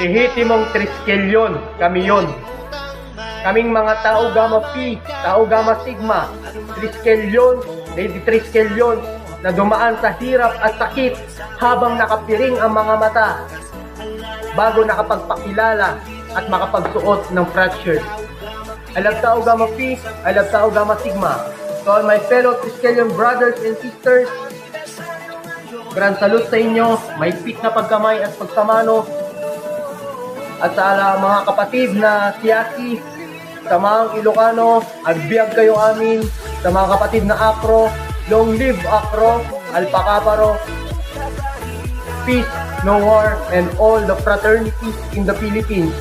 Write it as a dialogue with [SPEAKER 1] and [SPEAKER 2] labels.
[SPEAKER 1] Lehitimong Triskelion, kami yon. Kaming mga Tau Gamma Phi, Tau Gamma Sigma, Triskelion, Lady Triskelion, na dumaan sa hirap at sakit habang nakapiring ang mga mata bago nakapagpakilala at makapagsuot ng fracture. I love Tau Gamma Phi, I love Tau Gamma Sigma. To all my fellow Triskelion brothers and sisters, grand salute sa inyo, may pit na pagkamay at pagsamano. At sa mga kapatid na Siaki, sa mga Ilocano, agbiag kayo amin. Sa mga kapatid na Acro, long live Acro, Alpacaparo, peace, no war, and all the fraternities in the Philippines.